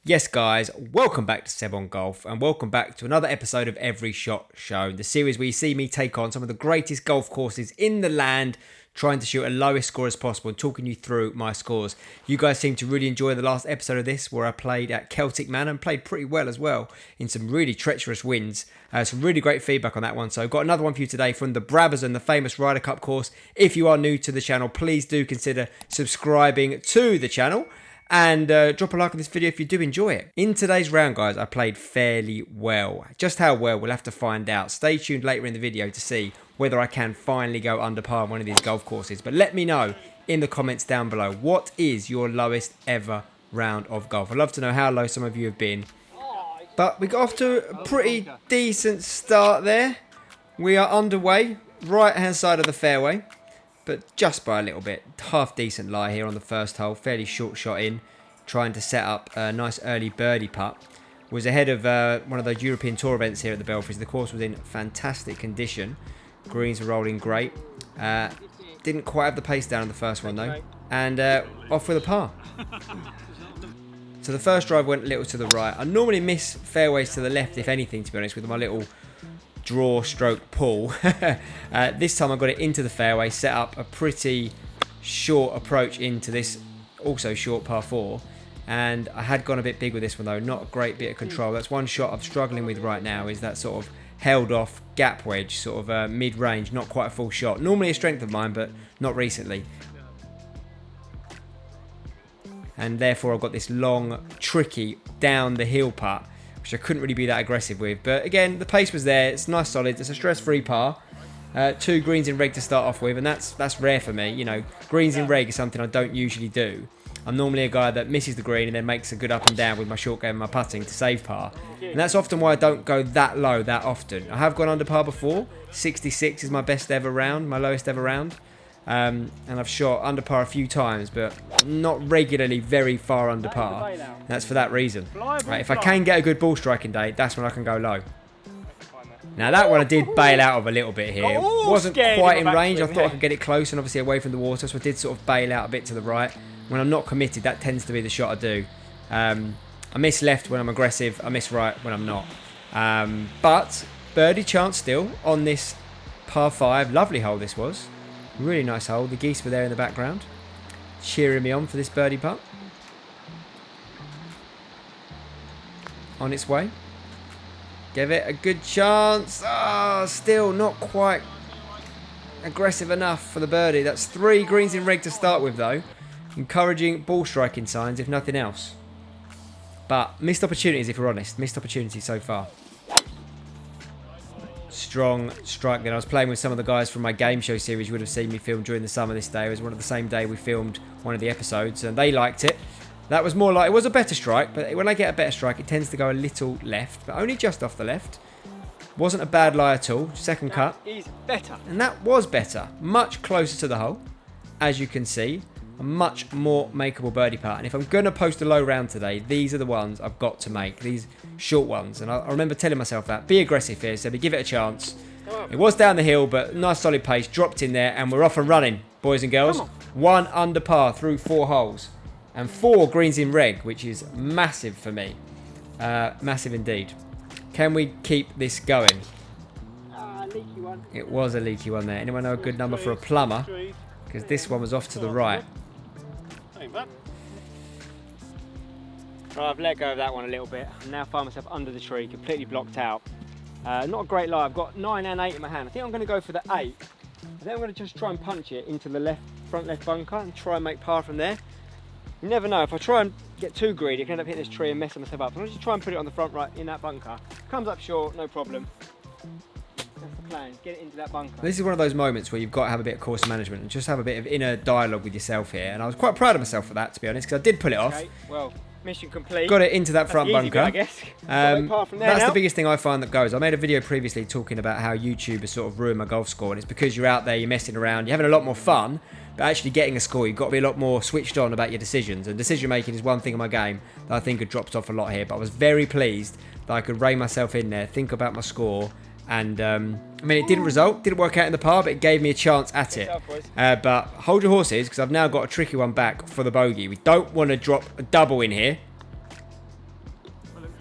Yes guys, welcome back to Seb on Golf and welcome back to another episode of Every Shot Shown, the series where you see me take on some of the greatest golf courses in the land, trying to shoot a lowest score as possible and talking you through my scores. You guys seem to really enjoy the last episode of this where I played at Celtic Manor and played pretty well as well in some really treacherous winds. Some really great feedback on that one. So I've got another one for you today from the Brabazon, the famous Ryder Cup course. If you are new to the channel, please do consider subscribing to the channel. And drop a like on this video if you do enjoy it. In today's round, guys, I played fairly well. Just how well, we'll have to find out. Stay tuned later in the video to see whether I can finally go under par on one of these golf courses. But let me know in the comments down below, what is your lowest ever round of golf? I'd love to know how low some of you have been. But we got off to a pretty decent start there. We are underway, right-hand side of the fairway. But just by a little bit. Half decent lie here on the first hole. Fairly short shot in. Trying to set up a nice early birdie putt. Was ahead of one of those European Tour events here at the Belfry. The course was in fantastic condition. Greens were rolling great. Didn't quite have the pace down on the first one though. And off with a par. So the first drive went a little to the right. I normally miss fairways to the left, if anything, to be honest, with my little draw stroke pull. This time I got it into the fairway, set up a pretty short approach into this also short par 4, and I had gone a bit big with this one though. Not a great bit of control. That's one shot I'm struggling with right now, is that sort of held off gap wedge, sort of mid-range, not quite a full shot. Normally a strength of mine, but not recently. And therefore I've got this long, tricky down the hill putt, which I couldn't really be that aggressive with. But again, the pace was there. It's nice, solid. It's a stress-free par. 2 greens in reg to start off with, and that's rare for me. You know, greens in reg is something I don't usually do. I'm normally a guy that misses the green and then makes a good up and down with my short game and my putting to save par. And that's often why I don't go that low that often. I have gone under par before. 66 is my best ever round, my lowest ever round. And I've shot under par a few times, but not regularly very far under par. And that's for that reason. Right, if I can get a good ball striking day, that's when I can go low. Now that one I did bail out of a little bit here. It wasn't quite in range. I thought I could get it close and obviously away from the water, so I did sort of bail out a bit to the right. When I'm not committed, that tends to be the shot I do. I miss left when I'm aggressive. I miss right when I'm not. But birdie chance still on this par 5. Lovely hole this was. Really nice hole. The geese were there in the background, cheering me on for this birdie putt. On its way. Give it a good chance. Still not quite aggressive enough for the birdie. That's 3 greens in reg to start with though. Encouraging ball striking signs, if nothing else. But missed opportunities, if we're honest. Missed opportunities so far. Strong strike then. I was playing with some of the guys from my game show series. You would have seen me film during the summer this day. It was one of the same day we filmed one of the episodes, and they liked it. That was more like, it was a better strike, but when I get a better strike it tends to go a little left, but only just off the left. Wasn't a bad lie at all. Second cut is better, and that was better. Much closer to the hole, as you can see. A much more makeable birdie putt. And if I'm going to post a low round today, these are the ones I've got to make. These short ones. And I remember telling myself that. Be aggressive here, Sebby. Give it a chance. It was down the hill, but nice solid pace. Dropped in there, and we're off and running, boys and girls. 1 under par through 4 holes. And 4 greens in reg, which is massive for me. Massive indeed. Can we keep this going? Leaky one. It was a leaky one there. Anyone know a good number for a plumber? Because this one was off to the right. Right, I've let go of that one a little bit. I now find myself under the tree, completely blocked out. Not a great lie. I've got 9 and 8 in my hand. I think I'm going to go for the 8. I think I'm going to just try and punch it into the front left bunker and try and make par from there. You never know. If I try and get too greedy, I can end up hitting this tree and messing myself up. So I'm just try and put it on the front right in that bunker. Comes up short, no problem. That's the plan. Get it into that bunker. This is one of those moments where you've got to have a bit of course management and just have a bit of inner dialogue with yourself here. And I was quite proud of myself for that, to be honest, because I did pull it off. Okay, well, mission complete. Got it into that front bunker. Bit, I guess. That's the biggest thing I find that goes. I made a video previously talking about how YouTube has sort of ruined my golf score, and it's because you're out there, you're messing around, you're having a lot more fun, but actually getting a score, you've got to be a lot more switched on about your decisions. And decision making is one thing in my game that I think had dropped off a lot here. But I was very pleased that I could rein myself in there, think about my score. And I mean, it didn't work out in the par, but it gave me a chance at it. But hold your horses, because I've now got a tricky one back for the bogey. We don't want to drop a double in here.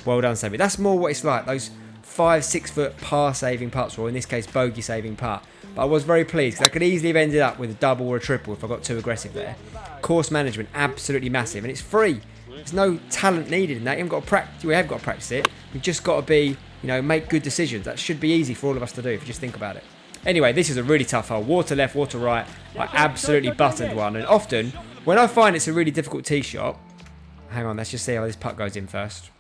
Well done, Sammy. That's more what it's like. Those 5-6 foot par saving putts, or in this case bogey saving putt. But I was very pleased because I could easily have ended up with a double or a triple if I got too aggressive there. Course management absolutely massive, and it's free. There's no talent needed in that. You haven't got to practice. We have got to practice it. We've just got to be, make good decisions. That should be easy for all of us to do if you just think about it. Anyway, this is a really tough hole. Water left, water right. I absolutely buttoned one. And often, when I find it's a really difficult tee shot, hang on, let's just see how this putt goes in first.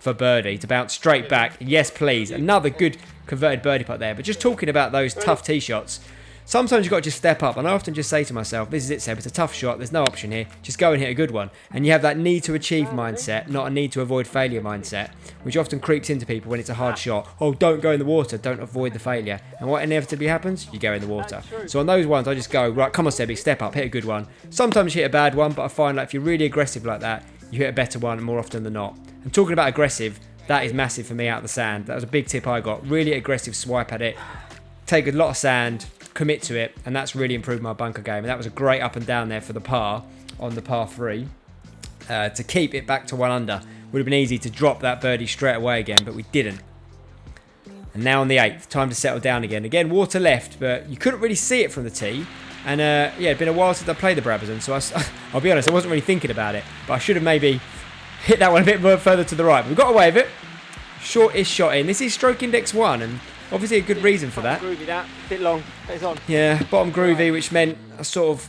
For birdie, to bounce straight back. Yes, please. Another good converted birdie putt there. But just talking about those tough tee shots, sometimes you've got to just step up. And I often just say to myself, this is it, Seb. It's a tough shot. There's no option here. Just go and hit a good one. And you have that need to achieve mindset, not a need to avoid failure mindset, which often creeps into people when it's a hard shot. Oh, don't go in the water. Don't avoid the failure. And what inevitably happens? You go in the water. So on those ones, I just go, right, come on, Sebby, step up, hit a good one. Sometimes you hit a bad one, but I find like if you're really aggressive like that, you hit a better one more often than not. And talking about aggressive, that is massive for me out of the sand. That was a big tip I got. Really aggressive swipe at it. Take a lot of sand, commit to it, and that's really improved my bunker game. And that was a great up and down there for the par on the par 3 to keep it back to 1 under. Would have been easy to drop that birdie straight away again, but we didn't. And now on the 8th, time to settle down again. Again, water left, but you couldn't really see it from the tee. And it'd been a while since I played the Brabazon, so I'll be honest, I wasn't really thinking about it. But I should have maybe hit that one a bit more further to the right. But we got away with it. Shortest shot in. This is stroke index 1, and obviously a good reason for that. Groovy that, bit long, it's on. Yeah, bottom groovy, which meant I sort of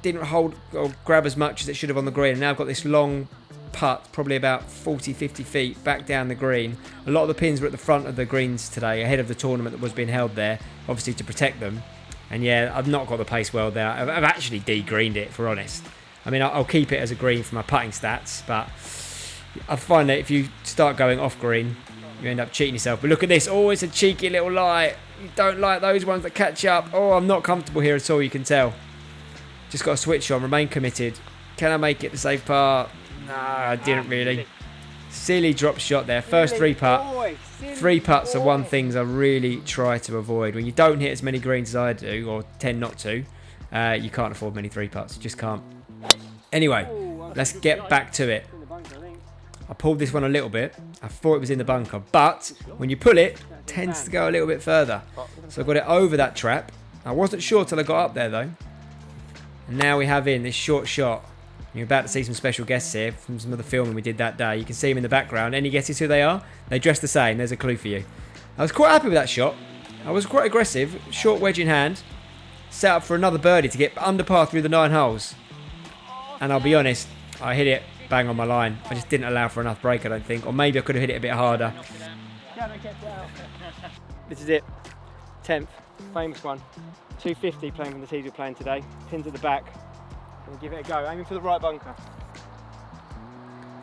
didn't hold or grab as much as it should have on the green. And now I've got this long putt, probably about 40-50 feet back down the green. A lot of the pins were at the front of the greens today, ahead of the tournament that was being held there, obviously to protect them. And yeah, I've not got the pace well there. I've actually de-greened it, for honest. I mean, I'll keep it as a green for my putting stats, but I find that if you start going off green, you end up cheating yourself. But look at this. Oh, it's a cheeky little lie. You don't like those ones that catch up. Oh, I'm not comfortable here at all, you can tell. Just got to switch on, remain committed. Can I make it the safe par? No, I didn't really. Silly drop shot there. First 3 putt. 3 putts are one things I really try to avoid. When you don't hit as many greens as I do, or tend not to, you can't afford many 3 putts. You just can't. Anyway, let's get back to it. I pulled this one a little bit. I thought it was in the bunker, but when you pull it, it tends to go a little bit further. So I got it over that trap. I wasn't sure till I got up there though. And now we have in this short shot. You're about to see some special guests here from some of the filming we did that day. You can see them in the background. Any guesses who they are? They dress the same. There's a clue for you. I was quite happy with that shot. I was quite aggressive. Short wedge in hand. Set up for another birdie to get under par through the 9 holes. And I'll be honest, I hit it bang on my line. I just didn't allow for enough break, I don't think. Or maybe I could have hit it a bit harder. This is it. 10th, famous one. 250 playing from the tees we're playing today. Pins at the back. We'll give it a go. Aiming for the right bunker.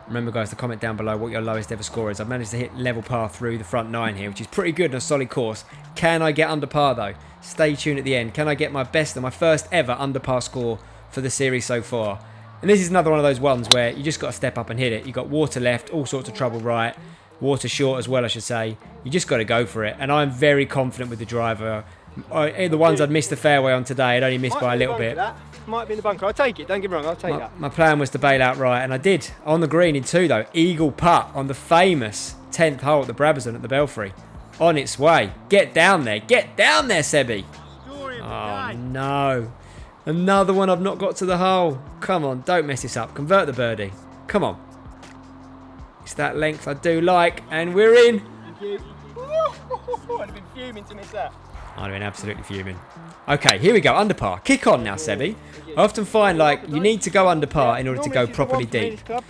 Remember guys to comment down below what your lowest ever score is. I've managed to hit level par through the front 9 here, which is pretty good on a solid course. Can I get under par though? Stay tuned at the end. Can I get my best and my first ever under par score for the series so far? And this is another one of those ones where you just got to step up and hit it. You've got water left, all sorts of trouble right. Water short as well, I should say. You just got to go for it. And I'm very confident with the driver. The ones I'd missed the fairway on today, I'd only missed by a little bit. Might be in the bunker. I'll take it. Don't get me wrong. I'll take that. My plan was to bail out right, and I did. On the green in 2 though. Eagle putt on the famous 10th hole at the Brabazon at the Belfry. On its way. Get down there. Get down there, Sebby. Oh no. Another one I've not got to the hole. Come on, don't mess this up. Convert the birdie. Come on. It's that length I do like, and we're in. Thank you. I'd have been fuming to miss that. I'd have been absolutely fuming. Okay, here we go. Under par. Kick on now, Sebby. I often find like you need to go under par in order to go properly deep. Because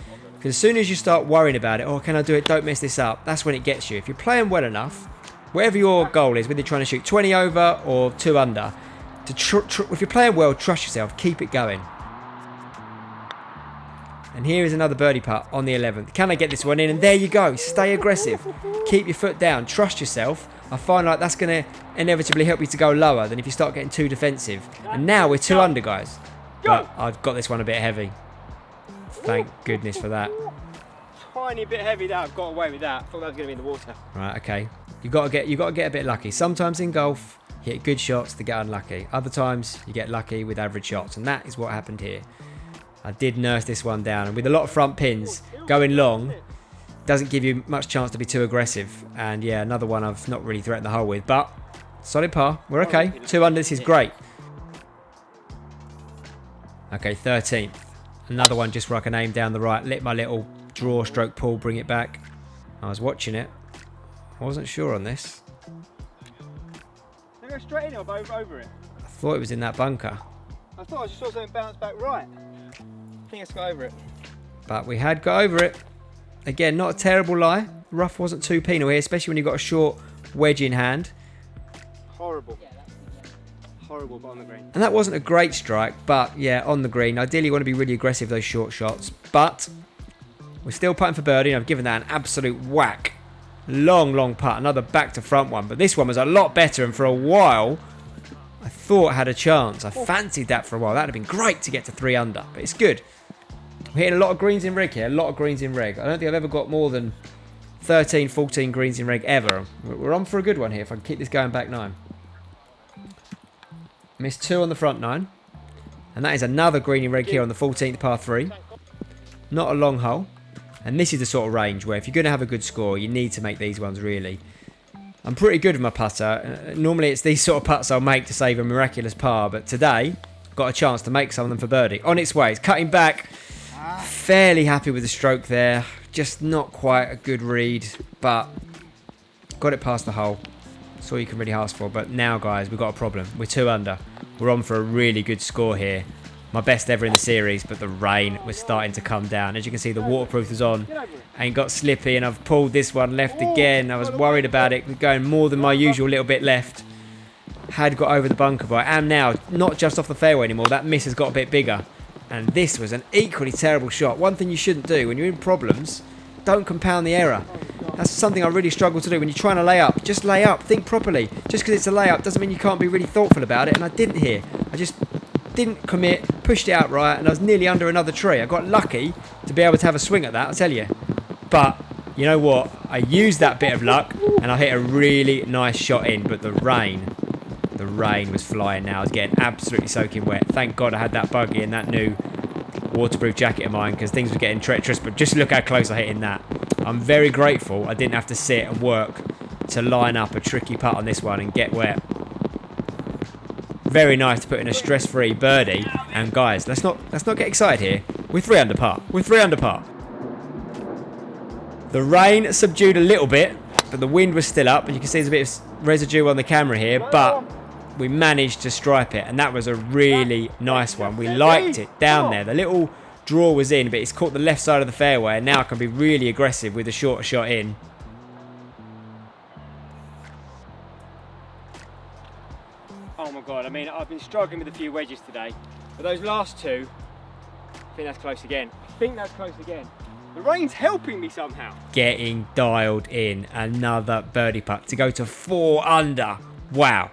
as soon as you start worrying about it, oh, can I do it? Don't mess this up. That's when it gets you. If you're playing well enough, whatever your goal is, whether you're trying to shoot 20 over or 2 under, if you're playing well, trust yourself. Keep it going. And here is another birdie putt on the 11th. Can I get this one in? And there you go. Stay aggressive. Keep your foot down. Trust yourself. I find like that's going to inevitably help you to go lower than if you start getting too defensive. And now we're 2 under, guys. But I've got this one a bit heavy. Thank goodness for that. Tiny bit heavy there. I've got away with that. I thought that was going to be in the water. Right, okay. You got to get a bit lucky. Sometimes in golf, you hit good shots to get unlucky. Other times, you get lucky with average shots. And that is what happened here. I did nurse this one down. And with a lot of front pins going long, doesn't give you much chance to be too aggressive. And yeah, another one I've not really threatened the hole with, but solid par. We're okay. 2 under. This is great. Okay, 13th. Another one just where I can aim down the right. Let my little draw stroke pull bring it back. I was watching it. I wasn't sure on this. Go straight in or over it? I thought it was in that bunker. I thought I just saw something bounce back right. I think it's got over it. But we had got over it. Again, not a terrible lie. Rough wasn't too penal here, especially when you've got a short wedge in hand. Horrible. Horrible, but on the green. And that wasn't a great strike, but yeah, on the green. Ideally, you want to be really aggressive, those short shots. But we're still putting for birdie, and I've given that an absolute whack. Long putt. Another back to front one. But this one was a lot better, and for a while, I thought I had a chance. I fancied that for a while. That would have been great to get to 3 under, but it's good. We're hitting a lot of greens in reg here. A lot of greens in reg. I don't think I've ever got more than 13, 14 greens in reg ever. We're on for a good one here if I can keep this going back 9. Missed 2 on the front 9. And that is another green in reg here on the 14th par 3. Not a long hole. And this is the sort of range where if you're going to have a good score, you need to make these ones really. I'm pretty good with my putter. Normally it's these sort of putts I'll make to save a miraculous par. But today, got a chance to make some of them for birdie. On its way. It's cutting back. Fairly happy with the stroke there. Just not quite a good read. But got it past the hole. That's all you can really ask for. But now, guys, we've got a problem. We're 2 under. We're on for a really good score here. My best ever in the series, but the rain was starting to come down. As you can see, the waterproof was on and got slippy, and I've pulled this one left again. I was worried about it going more than my usual little bit left. Had got over the bunker, but I am now not just off the fairway anymore. That miss has got a bit bigger. And this was an equally terrible shot. One thing you shouldn't do when you're in problems, don't compound the error. That's something I really struggle to do. When you're trying to lay up, just lay up. Think properly. Just because it's a layup doesn't mean you can't be really thoughtful about it. And I didn't here. I just didn't commit, pushed it out right, and I was nearly under another tree. I got lucky to be able to have a swing at that, I'll tell you. But you know what? I used that bit of luck, and I hit a really nice shot in. But the rain was flying now. I was getting absolutely soaking wet. Thank God I had that buggy and that new waterproof jacket of mine, because things were getting treacherous. But just look how close I hit in that. I'm very grateful I didn't have to sit and work to line up a tricky putt on this one and get wet. Very nice to put in a stress-free birdie. And guys, let's not get excited here. We're 3 under par. We're 3 under par. The rain subdued a little bit, but the wind was still up, and you can see there's a bit of residue on the camera here, but we managed to stripe it, and that was a really nice one. We liked it down there. The little draw was in, but it's caught the left side of the fairway, and now I can be really aggressive with a shorter shot in. Oh my God, I mean, I've been struggling with a few wedges today, but those last 2, I think that's close again. The rain's helping me somehow. Getting dialed in. Another birdie putt to go to 4 under. Wow.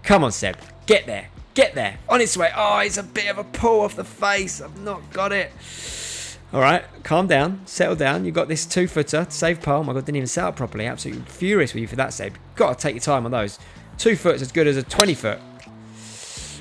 Come on, Seb. Get there. Get there. On its way. Oh, it's a bit of a pull off the face. I've not got it. All right, calm down. Settle down. You've got this 2-footer to save par. Oh my God, didn't even set up properly. Absolutely furious with you for that, Seb. Got to take your time on those. 2 foot's as good as a 20-foot.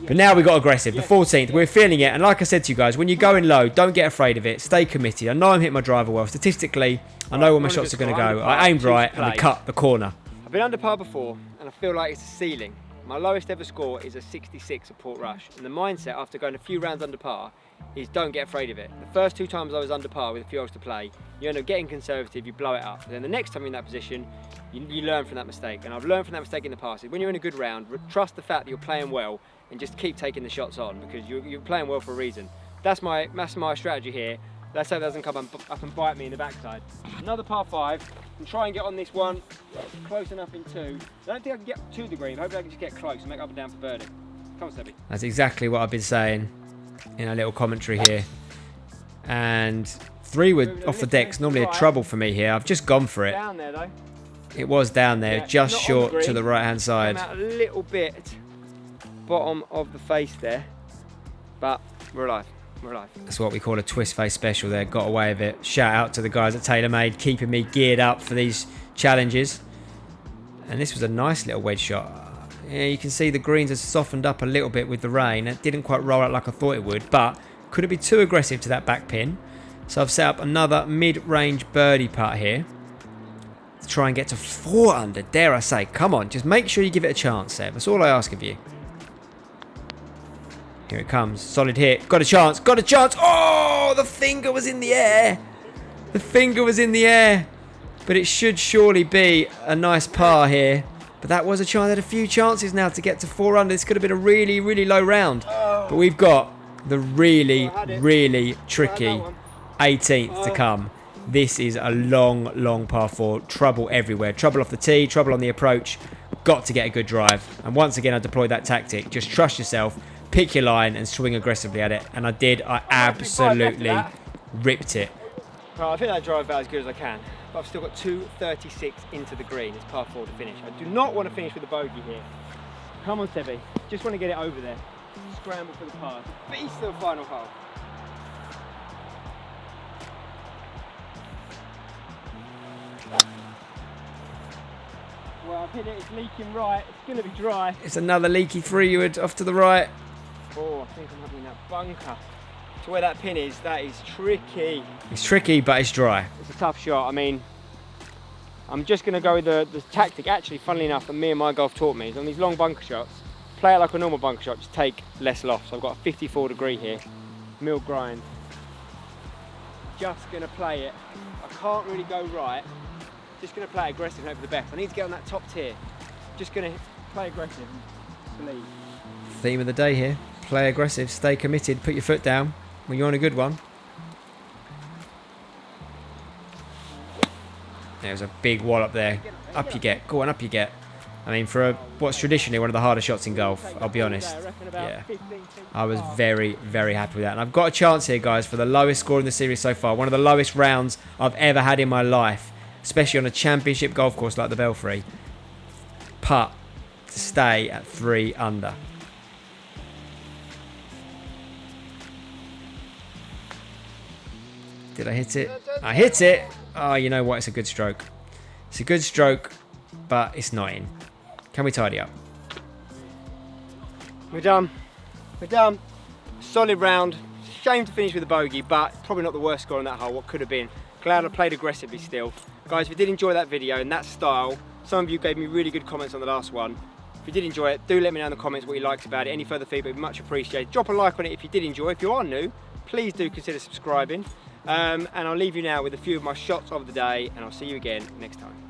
But now we got aggressive. The 14th, we're feeling it. And like I said to you guys, when you're going low, don't get afraid of it. Stay committed. I know I'm hitting my driver well. Statistically, I know where my shots are going to go. I aimed right and we cut the corner. I've been under par before, and I feel like it's a ceiling. My lowest ever score is a 66 at Port Rush. And the mindset after going a few rounds under par is don't get afraid of it. The first 2 times I was under par with a few holes to play, you end up getting conservative, you blow it up. But then the next time you're in that position, you learn from that mistake. And I've learned from that mistake in the past. When you're in a good round, trust the fact that you're playing well and just keep taking the shots on, because you're playing well for a reason. That's my strategy here. Let's hope it doesn't come up and bite me in the backside. Another par 5, and try and get on this one close enough in 2. I don't think I can get to the green. Hopefully I can just get close and make up and down for birdie. Come on, Sebby. That's exactly what I've been saying in a little commentary here. And 3 were off the deck's normally a trouble for me here. I've just gone for it. Down there though. It was down there, yeah, just short to the right-hand side. Came out a little bit bottom of the face there, but we're alive. We're alive. That's what we call a twist face special there. Got away with it. Shout out to the guys at TaylorMade, keeping me geared up for these challenges. And this was a nice little wedge shot. Yeah, you can see the greens have softened up a little bit with the rain. It didn't quite roll out like I thought it would, but could it be too aggressive to that back pin? So I've set up another mid-range birdie putt here to try and get to 4 under, dare I say. Come on, just make sure you give it a chance, Seb. That's all I ask of you. Here it comes. Solid hit. Got a chance. Got a chance. Oh, the finger was in the air. The finger was in the air. But it should surely be a nice par here. But that was a chance. I had a few chances now to get to 4 under. This could have been a really, really low round. But we've got the really, really tricky 18th to come. This is a long, long par 4. Trouble everywhere. Trouble off the tee. Trouble on the approach. Got to get a good drive. And once again, I deployed that tactic. Just trust yourself. Pick your line and swing aggressively at it. And I did. I absolutely ripped it. Right, I think that drive about as good as I can. But I've still got 236 into the green. It's par 4 to finish. I do not want to finish with a bogey here. Come on, Sebi. Just want to get it over there. Scramble for the par. Beast of the final hole. Well, I've hit it. It's leaking right. It's going to be dry. It's another leaky 3-wood off to the right. Oh, I think I'm having that bunker. To where that pin is, that is tricky. It's tricky, but it's dry. It's a tough shot. I mean, I'm just going to go with the tactic, actually, funnily enough, that me and my golf taught me is on these long bunker shots, play it like a normal bunker shot, just take less loft. So I've got a 54 degree here, mill grind. Just going to play it. I can't really go right. Just going to play aggressive and hope for the best. I need to get on that top tier. Just going to play aggressive and believe. Theme of the day here. Play aggressive, stay committed, put your foot down when you're on a good one. There's a big wallop there. Up you get. Go on, up you get. I mean, for what's traditionally one of the harder shots in golf, I'll be honest. Yeah. I was very, very happy with that. And I've got a chance here, guys, for the lowest score in the series so far. One of the lowest rounds I've ever had in my life, especially on a championship golf course like the Belfry. Putt to stay at 3 under. Did I hit it? I hit it! Oh, you know what? It's a good stroke. It's a good stroke, but it's not in. Can we tidy up? We're done. We're done. Solid round. Shame to finish with a bogey, but probably not the worst score on that hole. What could have been. Glad I played aggressively still. Guys, if you did enjoy that video and that style, some of you gave me really good comments on the last one. If you did enjoy it, do let me know in the comments what you liked about it. Any further feedback would be much appreciated. Drop a like on it if you did enjoy. If you are new, please do consider subscribing. And I'll leave you now with a few of my shots of the day, and I'll see you again next time.